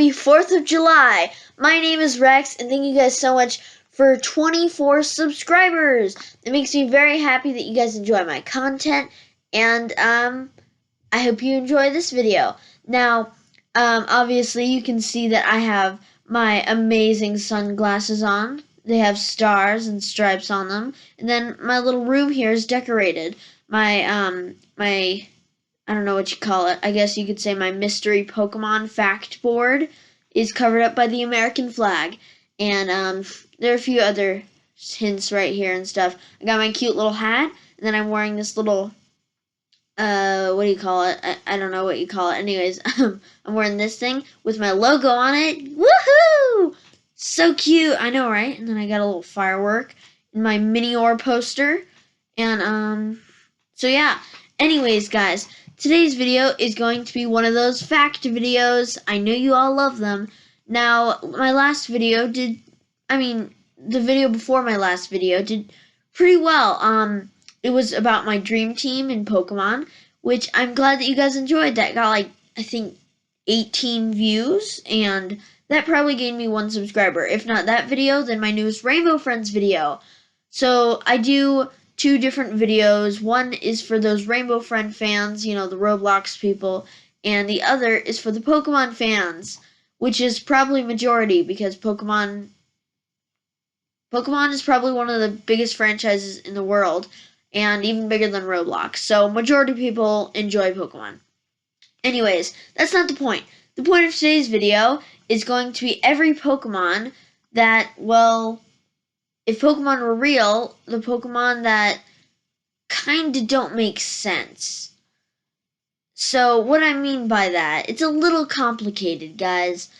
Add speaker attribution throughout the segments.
Speaker 1: Happy 4th of July! My name is Rex, and thank you guys so much for 24 subscribers! It makes me very happy that you guys enjoy my content, and I hope you enjoy this video. Now, obviously you can see that I have my amazing sunglasses on. They have stars and stripes on them, and then my little room here is decorated. My I don't know what you call it. I guess you could say my mystery Pokemon fact board is covered up by the American flag. And there are a few other hints right here and stuff. I got my cute little hat, and then I'm wearing this little, what do you call it? I don't know what you call it. Anyways, I'm wearing this thing with my logo on it. Woohoo! So cute. I know, right? And then I got a little firework in my mini ore poster. And, so yeah. Anyways, guys. Today's video is going to be one of those fact videos. I know you all love them. Now, my last video the video before my last video did pretty well. It was about my dream team in Pokemon, which I'm glad that you guys enjoyed. That got like, I think, 18 views, and that probably gained me 1 subscriber. If not that video, then my newest Rainbow Friends video. So, I do 2 different videos. One is for those Rainbow Friend fans, you know, the Roblox people, and the other is for the Pokemon fans, which is probably majority because Pokemon is probably one of the biggest franchises in the world, and even bigger than Roblox. So majority of people enjoy Pokemon. Anyways, that's not the point. The point of today's video is going to be every Pokemon that, well, if Pokemon were real, the Pokemon that kinda don't make sense. So, what I mean by that, it's a little complicated, guys.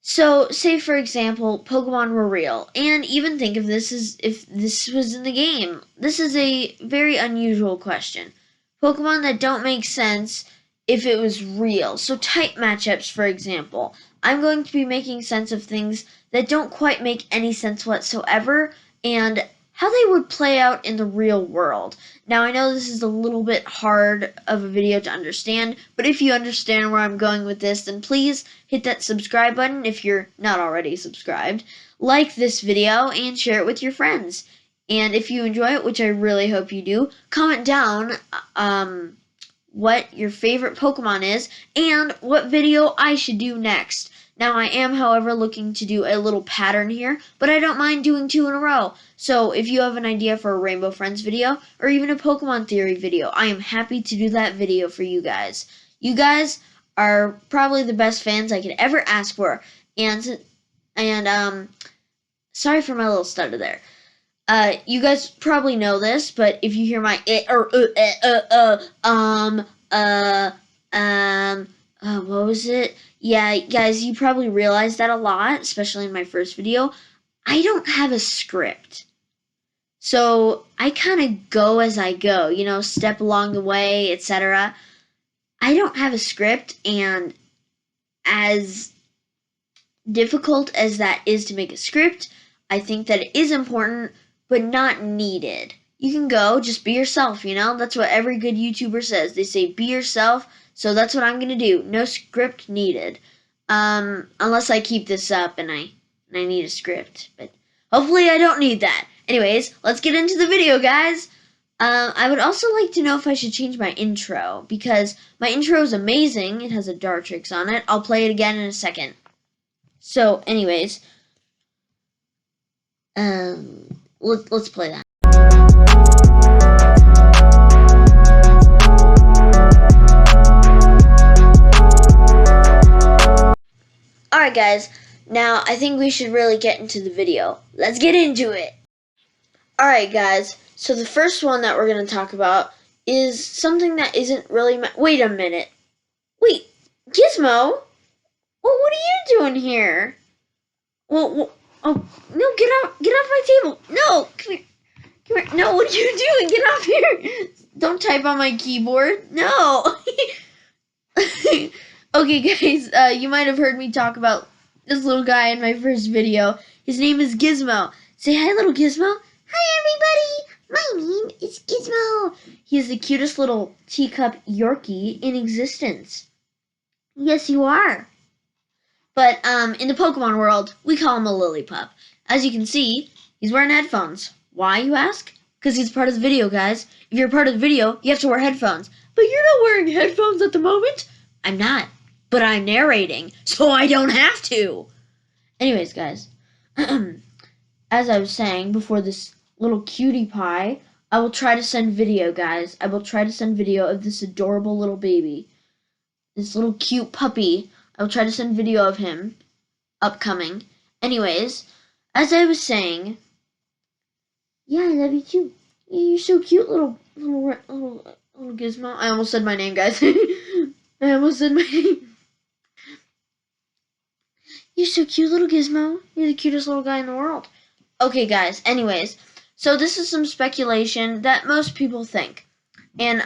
Speaker 1: So, say for example, Pokemon were real, and even think of this as if this was in the game. This is a very unusual question. Pokemon that don't make sense if it was real. So, type matchups, for example. I'm going to be making sense of things that don't quite make any sense whatsoever, and how they would play out in the real world. Now, I know this is a little bit hard of a video to understand, but if you understand where I'm going with this, then please hit that subscribe button if you're not already subscribed. Like this video and share it with your friends. And if you enjoy it, which I really hope you do, comment down what your favorite Pokemon is and what video I should do next. Now, I am, however, looking to do a little pattern here, but I don't mind doing 2 in a row. So, if you have an idea for a Rainbow Friends video, or even a Pokemon Theory video, I am happy to do that video for you guys. You guys are probably the best fans I could ever ask for, and sorry for my little stutter there. You guys probably know this, but if you hear my what was it? Yeah, guys, you probably realized that a lot, especially in my first video. I don't have a script. So, I kind of go as I go, you know, step along the way, etc. I don't have a script, and as difficult as that is to make a script, I think that it is important, but not needed. You can go, just be yourself, you know? That's what every good YouTuber says. They say, be yourself. So that's what I'm going to do. No script needed. Unless I keep this up and I need a script. But hopefully I don't need that. Anyways, let's get into the video, guys. I would also like to know if I should change my intro. Because my intro is amazing. It has a Dartrix on it. I'll play it again in a second. So, anyways. Let's play that. Alright guys, now I think we should really get into the video. Let's get into it! Alright guys, so the first one that we're going to talk about is something that isn't really wait a minute. Wait, Gizmo? Well, what are you doing here? Well, oh, no, get off my table! No, come here, no, what are you doing? Get off here! Don't type on my keyboard, no! Okay, guys, you might have heard me talk about this little guy in my first video. His name is Gizmo. Say hi, little Gizmo. Hi, everybody. My name is Gizmo. He is the cutest little teacup Yorkie in existence. Yes, you are. But in the Pokemon world, we call him a Lillipup. As you can see, he's wearing headphones. Why, you ask? Because he's part of the video, guys. If you're part of the video, you have to wear headphones. But you're not wearing headphones at the moment. I'm not. But I'm narrating, so I don't have to. Anyways, guys. As I was saying before this little cutie pie, I will try to send video, guys. I will try to send video of this adorable little baby. This little cute puppy. I will try to send video of him. Upcoming. Anyways, as I was saying, yeah, I love you too. Yeah, you're so cute, little gizmo. I almost said my name, guys. I almost said my name. You're so cute, little gizmo. You're the cutest little guy in the world. Okay, guys. Anyways, so this is some speculation that most people think, and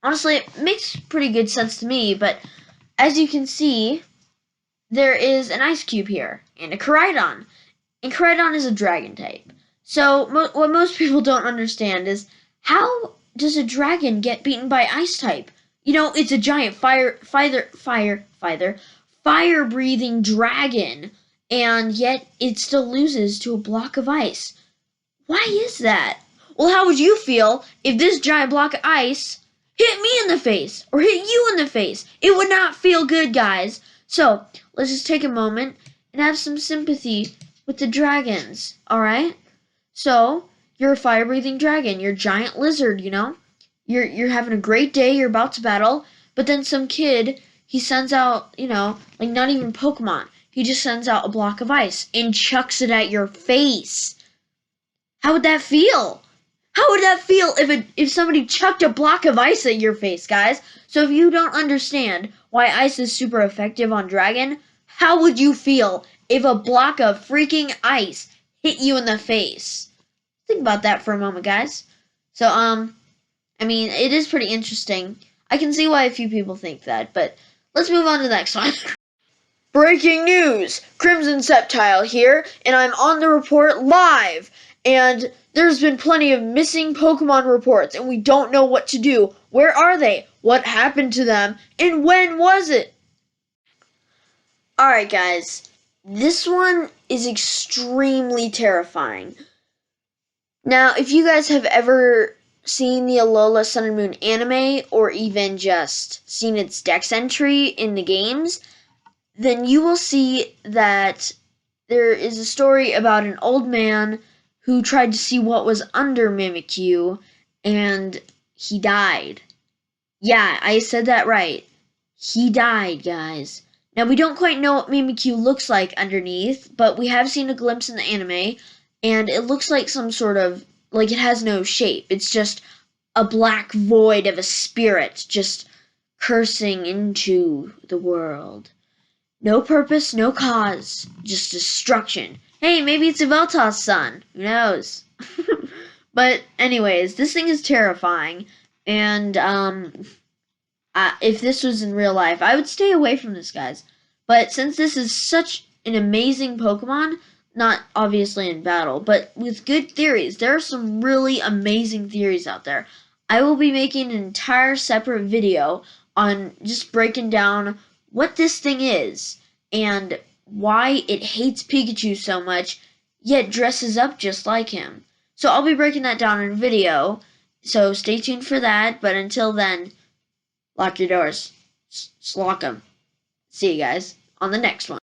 Speaker 1: honestly, it makes pretty good sense to me. But as you can see, there is an ice cube here and a Koraidon. And Koraidon is a dragon type. So what most people don't understand is, how does a dragon get beaten by ice type? You know, it's a giant fire-breathing dragon, and yet it still loses to a block of ice. Why is that? Well, how would you feel if this giant block of ice hit me in the face or hit you in the face? It would not feel good, guys. So let's just take a moment and have some sympathy with the dragons, alright? So, you're a fire-breathing dragon. You're a giant lizard, you know? You're having a great day. You're about to battle. But then some kid, he sends out, you know, like not even Pokemon. He just sends out a block of ice and chucks it at your face. How would that feel? How would that feel if somebody chucked a block of ice at your face, guys? So if you don't understand why ice is super effective on dragon, how would you feel if a block of freaking ice hit you in the face? Think about that for a moment, guys. So, I mean, it is pretty interesting. I can see why a few people think that, but let's move on to the next one. Breaking news! Crimson Sceptile here, and I'm on the report live. And there's been plenty of missing Pokemon reports, and we don't know what to do. Where are they? What happened to them? And when was it? Alright, guys. This one is extremely terrifying. Now, if you guys have ever seen the Alola Sun and Moon anime, or even just seen its dex entry in the games, then you will see that there is a story about an old man who tried to see what was under Mimikyu, and he died. Yeah, I said that right. He died, guys. Now, we don't quite know what Mimikyu looks like underneath, but we have seen a glimpse in the anime, and it looks like some sort of, like it has no shape. It's just a black void of a spirit just cursing into the world. No purpose, no cause, just destruction. Hey, maybe it's Yveltal's son. Who knows? But anyways, this thing is terrifying, and if this was in real life, I would stay away from this, guys. But since this is such an amazing Pokemon, not obviously in battle, but with good theories. There are some really amazing theories out there. I will be making an entire separate video on just breaking down what this thing is and why it hates Pikachu so much, yet dresses up just like him. So I'll be breaking that down in a video, so stay tuned for that. But until then, lock your doors. Just lock them. See you guys on the next one.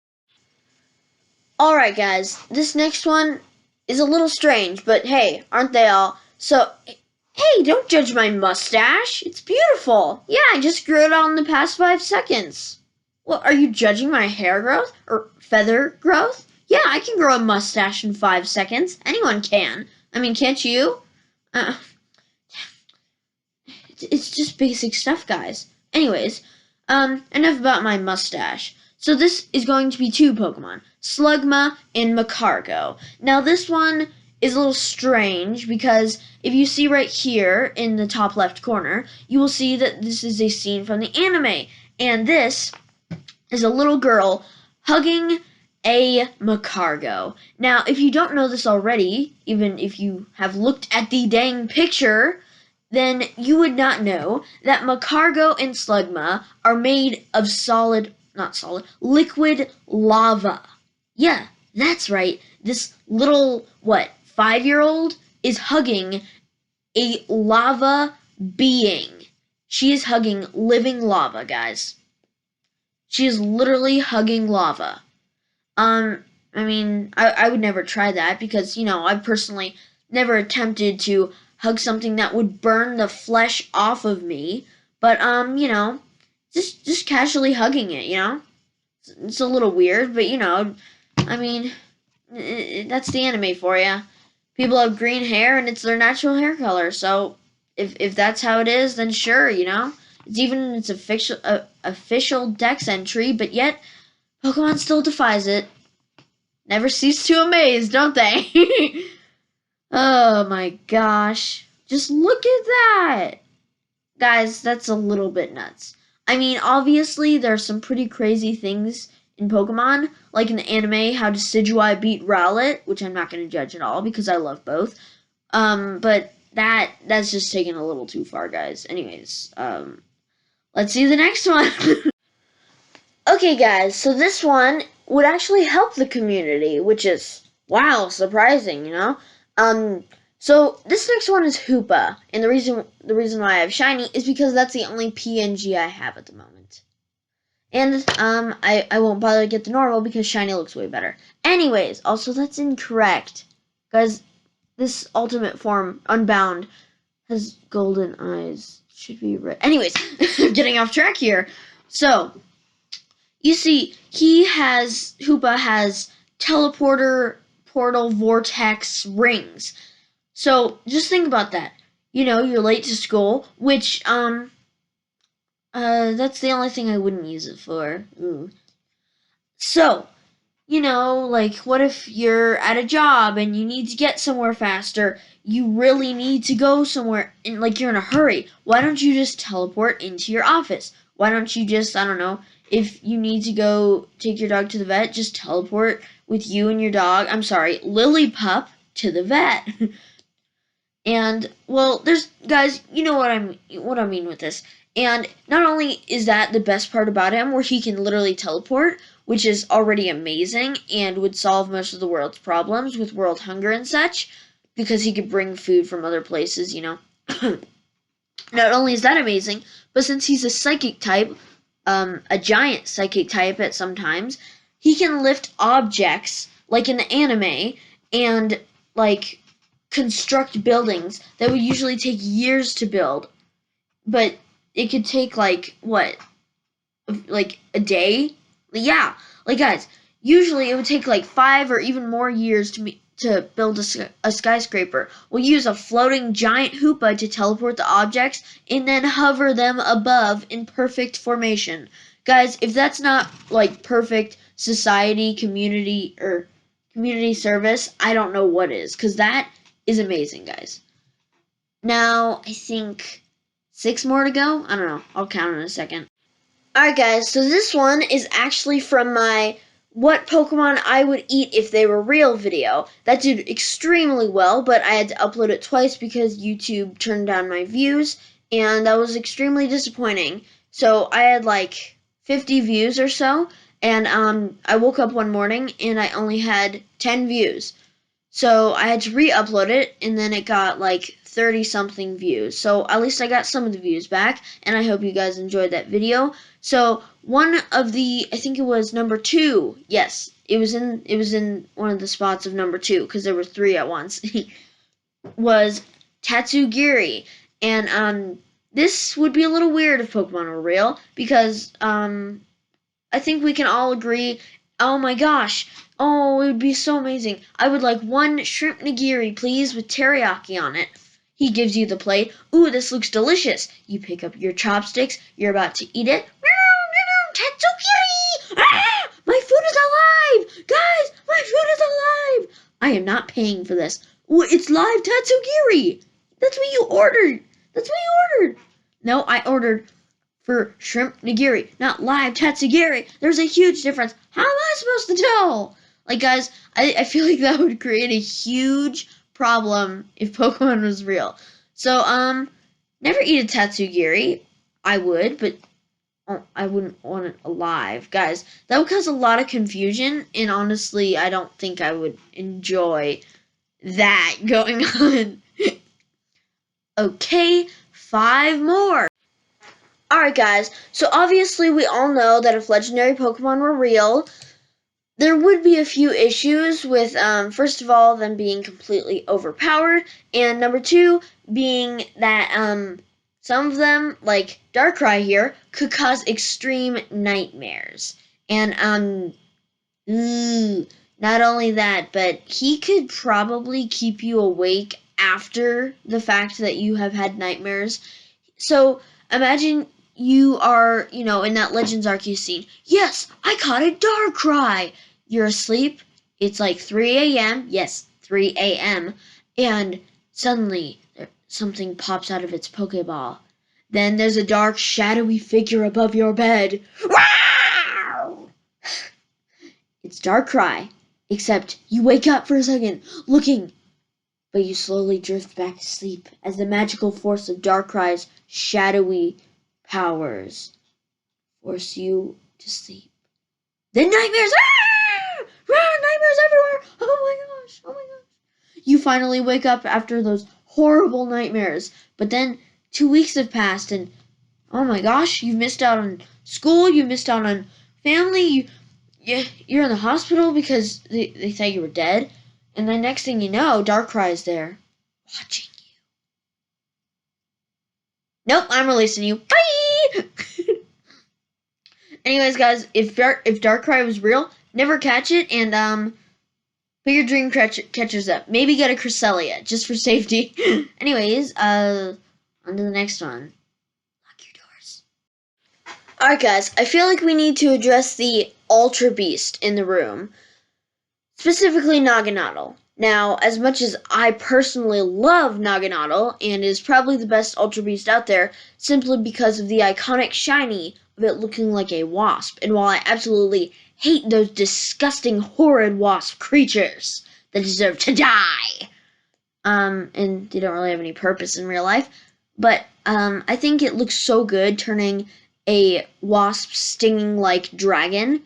Speaker 1: Alright, guys, this next one is a little strange, but hey, aren't they all? So, hey, don't judge my mustache. It's beautiful. Yeah, I just grew it out in the past 5 seconds. Well, are you judging my hair growth? Or feather growth? Yeah, I can grow a mustache in 5 seconds. Anyone can. I mean, can't you? It's just basic stuff, guys. Anyways, enough about my mustache. So this is going to be 2 Pokemon, Slugma and Magcargo. Now this one is a little strange because if you see right here in the top left corner, you will see that this is a scene from the anime. And this is a little girl hugging a Magcargo. Now, if you don't know this already, even if you have looked at the dang picture, then you would not know that Magcargo and Slugma are made of solid not solid, liquid lava. Yeah, that's right. This little, 5-year-old is hugging a lava being. She is hugging living lava, guys. She is literally hugging lava. I mean, I would never try that because, I personally never attempted to hug something that would burn the flesh off of me. But, just casually hugging it, It's a little weird, but, I mean, that's the anime for you. People have green hair and it's their natural hair color, so if that's how it is, then sure, It's even its official Dex entry, but yet Pokemon still defies it. Never cease to amaze, don't they? Oh my gosh. Just look at that. Guys, that's a little bit nuts. I mean, obviously, there's some pretty crazy things in Pokemon, like in the anime, how Decidueye beat Rowlet, which I'm not going to judge at all because I love both. But that's just taken a little too far, guys. Anyways, let's see the next one. Okay, guys, so this one would actually help the community, which is, wow, surprising, So this next one is Hoopa, and the reason why I have Shiny is because that's the only PNG I have at the moment. And I won't bother to get the normal because Shiny looks way better. Anyways, also that's incorrect. Guys, this ultimate form, Unbound, has golden eyes. Should be red. Anyways, getting off track here. So, you see, Hoopa has teleporter, portal, vortex, rings. So, just think about that. You're late to school, which, that's the only thing I wouldn't use it for. Ooh. So, like, what if you're at a job and you need to get somewhere faster? You really need to go somewhere, and, like, you're in a hurry. Why don't you just teleport into your office? Why don't you just, I don't know, if you need to go take your dog to the vet, just teleport with you and your dog, Lillipup, to the vet. And, well, there's, guys, you know what I mean with this. And not only is that the best part about him, where he can literally teleport, which is already amazing and would solve most of the world's problems with world hunger and such, because he could bring food from other places, Not only is that amazing, but since he's a psychic type, a giant psychic type at sometimes, he can lift objects, like in the anime, and, like, construct buildings that would usually take years to build, but it could take, like, what? Like, a day? Yeah. Like, guys, usually it would take, like, 5 or even more years to build a skyscraper. We'll use a floating giant Hoopa to teleport the objects and then hover them above in perfect formation. Guys, if that's not, like, perfect community service, I don't know what is, because that is amazing, guys. Now, I think 6 more to go? I don't know. I'll count in a second. Alright, guys, so this one is actually from my What Pokemon I Would Eat If They Were Real video. That did extremely well, but I had to upload it twice because YouTube turned down my views, and that was extremely disappointing. So I had like 50 views or so, and I woke up one morning and I only had 10 views. So I had to re-upload it, and then it got like 30-something views. So at least I got some of the views back, and I hope you guys enjoyed that video. So one of the, I think it was number 2. Yes, it was in one of the spots of number 2 because there were 3 at once. Was Tatsugiri, and this would be a little weird if Pokemon were real because I think we can all agree. Oh my gosh. Oh, it would be so amazing. I would like one shrimp nigiri, please, with teriyaki on it. He gives you the plate. Ooh, this looks delicious. You pick up your chopsticks. You're about to eat it. Tatsugiri! Ah! My food is alive! Guys, my food is alive! I am not paying for this. Ooh, it's live Tatsugiri! That's what you ordered. No, I ordered for shrimp nigiri, not live tatsugiri. There's a huge difference. How am I supposed to tell? Like, guys, I feel like that would create a huge problem if Pokemon was real. So, never eat a tatsugiri. I would, but I wouldn't want it alive. Guys, that would cause a lot of confusion, and honestly, I don't think I would enjoy that going on. Okay, 5 more. Alright guys, so obviously we all know that if legendary Pokemon were real, there would be a few issues with, first of all, them being completely overpowered, and number 2, being that, some of them, like Darkrai here, could cause extreme nightmares. And, not only that, but he could probably keep you awake after the fact that you have had nightmares. So, imagine you are, in that Legends arc you've seen. Yes, I caught a Darkrai! You're asleep. It's like 3 a.m. Yes, 3 a.m. And suddenly something pops out of its Pokeball. Then there's a dark, shadowy figure above your bed. Wow! It's Darkrai. Except you wake up for a second, looking, but you slowly drift back to sleep as the magical force of Darkrai's shadowy powers force you to sleep. Then nightmares! Nightmares everywhere! Oh my gosh! Oh my gosh! You finally wake up after those horrible nightmares, but then 2 weeks have passed and oh my gosh, you've missed out on school, you missed out on family, you're in the hospital because they thought you were dead, and the next thing you know, Darkrai is there, watching you. Nope, I'm releasing you. Bye! Anyways, guys, if Darkrai was real, never catch it, and put your dream catchers up. Maybe get a Cresselia, just for safety. Anyways, on to the next one. Lock your doors. Alright, guys, I feel like we need to address the Ultra Beast in the room. Specifically, Naganadel. Now, as much as I personally love Naganadel, and is probably the best Ultra Beast out there, simply because of the iconic shiny of it looking like a wasp, and while I absolutely hate those disgusting, horrid wasp creatures that deserve to die, and they don't really have any purpose in real life, but I think it looks so good turning a wasp stinging like dragon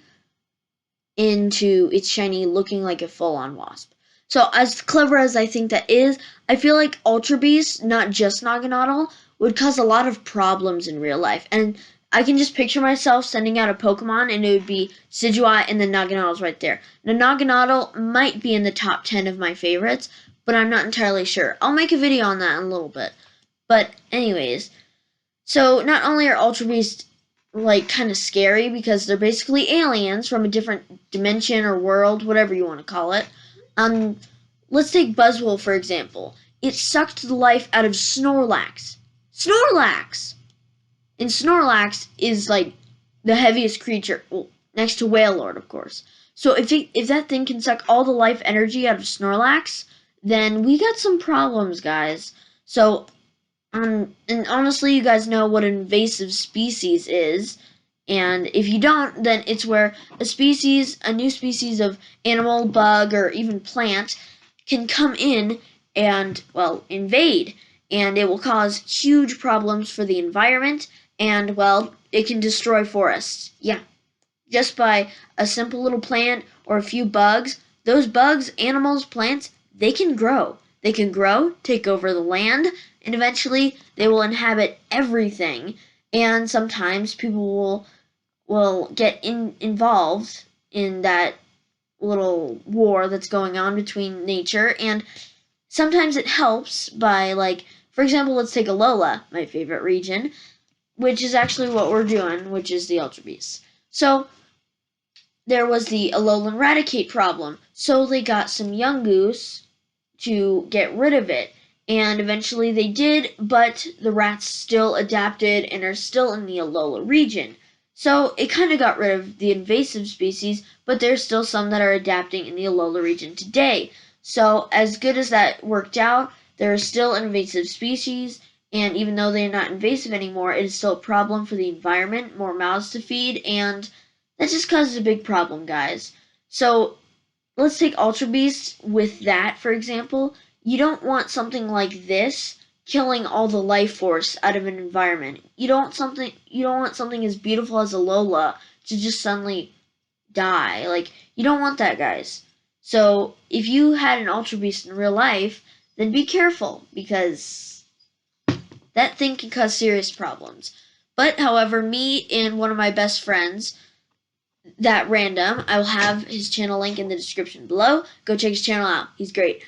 Speaker 1: into its shiny looking like a full-on wasp. So as clever as I think that is, I feel like Ultra Beast, not just Naganadel, would cause a lot of problems in real life. And I can just picture myself sending out a Pokemon and it would be Decidueye and then Naganadel's right there. Now Naganadel might be in the top 10 of my favorites, but I'm not entirely sure. I'll make a video on that in a little bit. But anyways, so not only are Ultra Beasts like kind of scary because they're basically aliens from a different dimension or world, whatever you want to call it. Let's take Buzzwole for example. It sucked the life out of Snorlax. Snorlax! And Snorlax is like the heaviest creature, well, next to Wailord, of course. So if that thing can suck all the life energy out of Snorlax, then we got some problems, guys. So and honestly, you guys know what an invasive species is, and if you don't, then it's where a new species of animal, bug, or even plant can come in and, well, invade, and it will cause huge problems for the environment, and, well, it can destroy forests. Yeah, just by a simple little plant or a few bugs. Those bugs, animals, plants, they can grow. They can grow, take over the land, and eventually they will inhabit everything. And sometimes people will get involved in that little war that's going on between nature. And sometimes it helps by, like, for example, let's take Alola, my favorite region, which is actually what we're doing, which is the Ultra Beast. So there was the Alolan Raticate problem. So they got some Yungoos to get rid of it. And eventually they did, but the rats still adapted and are still in the Alola region. So it kind of got rid of the invasive species, but there's still some that are adapting in the Alola region today. So as good as that worked out, there are still invasive species, and even though they're not invasive anymore, it is still a problem for the environment, more mouths to feed, and that just causes a big problem, guys. So let's take Ultra Beast with that, for example. You don't want something like this killing all the life force out of an environment. You don't want something as beautiful as a Lola to just suddenly die. Like, you don't want that, guys. So if you had an Ultra Beast in real life, then be careful, because that thing can cause serious problems. But however, me and one of my best friends, that random, I will have his channel link in the description below. Go check his channel out. He's great.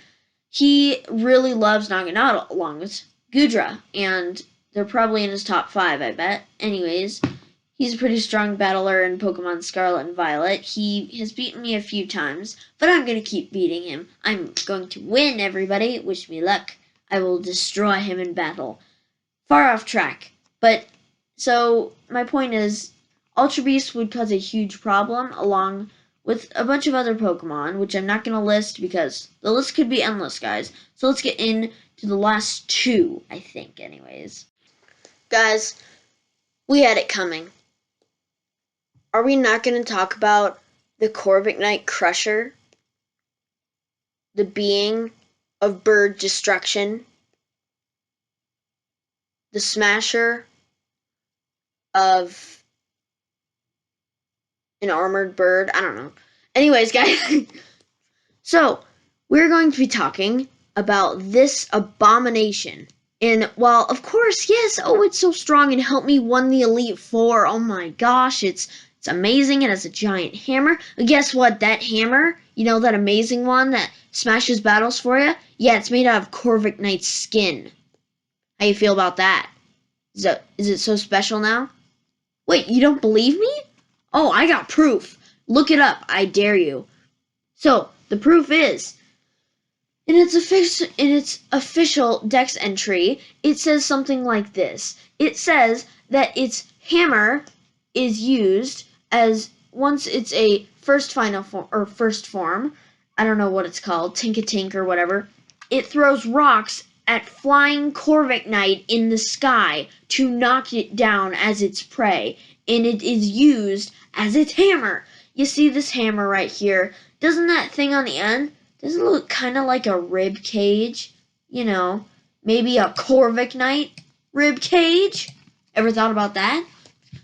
Speaker 1: He really loves Naginata along with Gudra, and they're probably in his top 5, I bet. Anyways, he's a pretty strong battler in Pokemon Scarlet and Violet. He has beaten me a few times, but I'm going to keep beating him. I'm going to win, everybody. Wish me luck. I will destroy him in battle. Far off track. But, so, my point is, Ultra Beast would cause a huge problem along with a bunch of other Pokemon, which I'm not going to list because the list could be endless, guys. So let's get into the last 2, I think, anyways. Guys, we had it coming. Are we not going to talk about the Corviknight Crusher? The being of bird destruction? The smasher of an armored bird? I don't know. Anyways, guys, so we're going to be talking about this abomination. And while, of course, yes, oh, it's so strong and helped me won the Elite Four. Oh my gosh, it's amazing. It has a giant hammer. But guess what? That hammer, you know, that amazing one that smashes battles for you? Yeah, it's made out of Corviknight's skin. How you feel about that? Is it so special now? Wait, you don't believe me? Oh, I got proof. Look it up. I dare you. So, the proof is, in its official Dex entry, it says something like this. It says that its hammer is used as, once it's a first form, I don't know what it's called, Tink-a-Tink or whatever, it throws rocks at flying Corviknight in the sky to knock it down as its prey, and it is used as its hammer. You see this hammer right here? Doesn't that thing on the end, doesn't it look kind of like a rib cage? You know, maybe a Corviknight rib cage? Ever thought about that?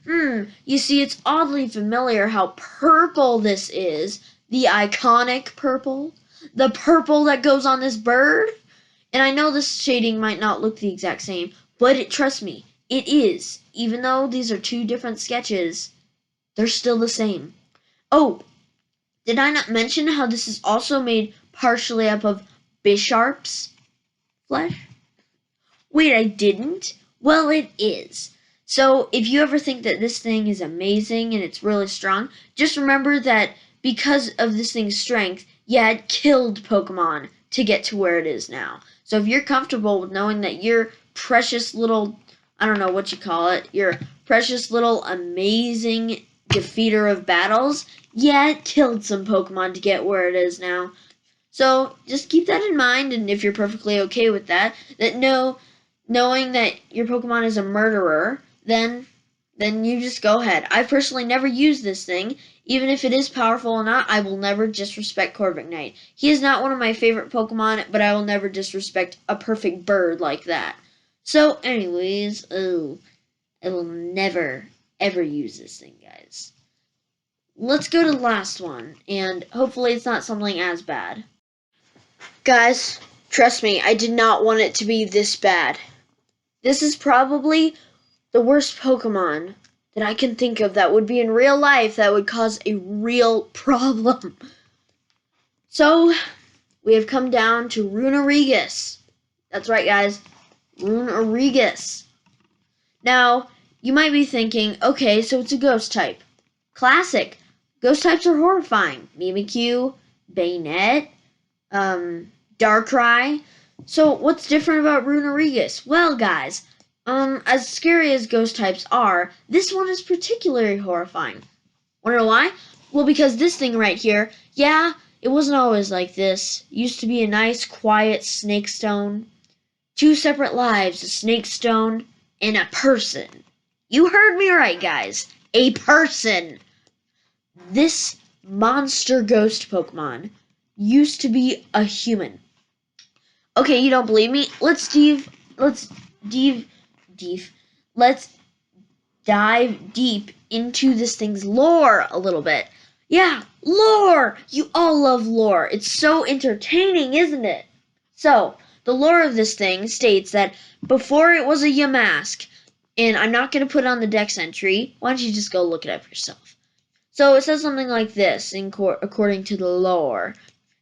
Speaker 1: You see, it's oddly familiar how purple this is. The iconic purple. The purple that goes on this bird. And I know this shading might not look the exact same, but trust me, it is. Even though these are 2 different sketches, they're still the same. Oh, did I not mention how this is also made partially up of Bisharp's flesh? Wait, I didn't? Well, it is. So, if you ever think that this thing is amazing and it's really strong, just remember that because of this thing's strength, yeah, it killed Pokemon to get to where it is now. So if you're comfortable with knowing that your precious little, I don't know what you call it, your precious little amazing defeater of battles, yeah, it killed some Pokemon to get where it is now. So just keep that in mind, and if you're perfectly okay with that, knowing that your Pokemon is a murderer, then you just go ahead. I've personally never used this thing. Even if it is powerful or not, I will never disrespect Corviknight. He is not one of my favorite Pokemon, but I will never disrespect a perfect bird like that. So, anyways, I will never, ever use this thing, guys. Let's go to the last one, and hopefully it's not something as bad. Guys, trust me, I did not want it to be this bad. This is probably the worst Pokemon that I can think of that would be in real life that would cause a real problem. So, we have come down to Runerigus. That's right, guys. Runerigus. Now, you might be thinking, okay, so it's a ghost type. Classic. Ghost types are horrifying. Mimikyu, Bayonet, Darkrai. So, what's different about Runerigus? Well, guys, as scary as ghost types are, this one is particularly horrifying. Wanna know why? Well, because this thing right here, yeah, it wasn't always like this. It used to be a nice, quiet snake stone. 2 separate lives, a snake stone and a person. You heard me right, guys. A person. This monster ghost Pokemon used to be a human. Okay, you don't believe me? Let's let's let's dive deep into this thing's lore a little bit. Yeah, lore! You all love lore. It's so entertaining, isn't it? So, the lore of this thing states that before it was a Yamask, and I'm not going to put on the Dex entry. Why don't you just go look it up yourself? So it says something like this, according to the lore.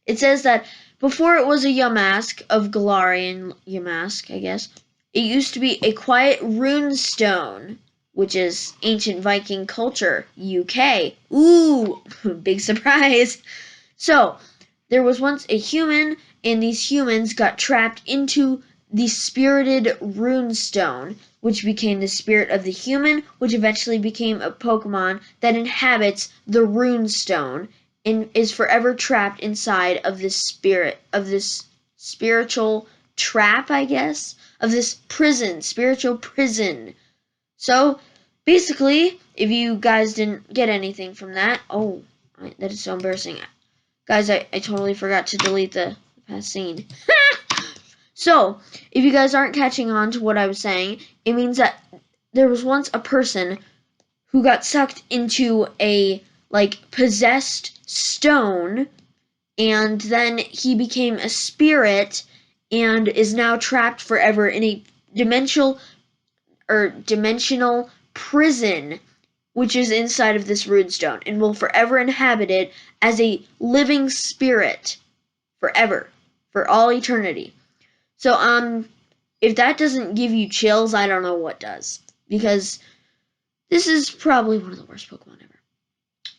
Speaker 1: It says that before it was a Yamask of Galarian Yamask, I guess, it used to be a quiet rune stone, which is ancient Viking culture, UK. Ooh, big surprise. So, there was once a human, and these humans got trapped into the spirited runestone, which became the spirit of the human, which eventually became a Pokemon that inhabits the runestone and is forever trapped inside of this spirit, of this spiritual trap, I guess, of this prison, spiritual prison. So, basically, if you guys didn't get anything from that, oh, that is so embarrassing. Guys, I totally forgot to delete the past scene. So, if you guys aren't catching on to what I was saying, it means that there was once a person who got sucked into a, possessed stone, and then he became a spirit and is now trapped forever in a dimensional prison, which is inside of this runestone, and will forever inhabit it as a living spirit forever, for all eternity. So, if that doesn't give you chills, I don't know what does, because this is probably one of the worst Pokemon ever.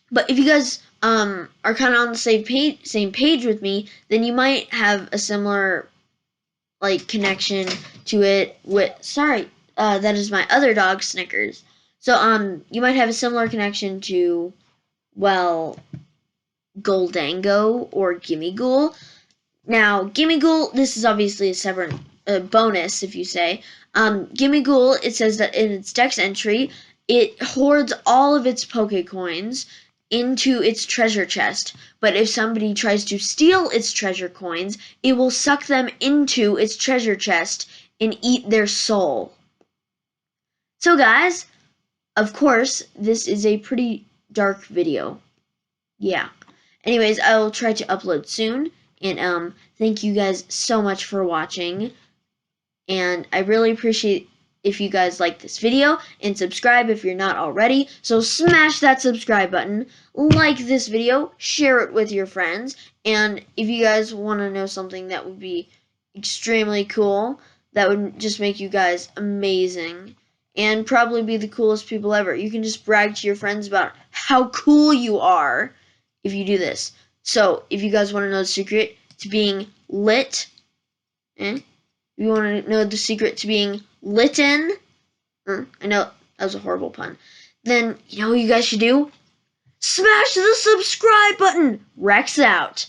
Speaker 1: But if you guys are kind of on the same page with me, then you might have a similar connection to it with. Sorry, that is my other dog, Snickers. So you might have a similar connection to, well, Goldango or Gimmighoul. Now, Gimmighoul, this is obviously a separate bonus, if you say. Gimmighoul, it says that in its Dex entry, it hoards all of its Pokecoins into its treasure chest. But if somebody tries to steal its treasure coins, it will suck them into its treasure chest and eat their soul. So, guys, of course, this is a pretty dark video. Yeah. Anyways, I'll try to upload soon. And thank you guys so much for watching. And I really appreciate if you guys like this video, and subscribe if you're not already. So smash that subscribe button, like this video, share it with your friends, and if you guys want to know something that would be extremely cool, that would just make you guys amazing, and probably be the coolest people ever. You can just brag to your friends about how cool you are if you do this. So, if you guys want to know the secret to being lit, if you want to know the secret to being litten, I know that was a horrible pun, then you know what you guys should do? Smash the subscribe button! Rex out!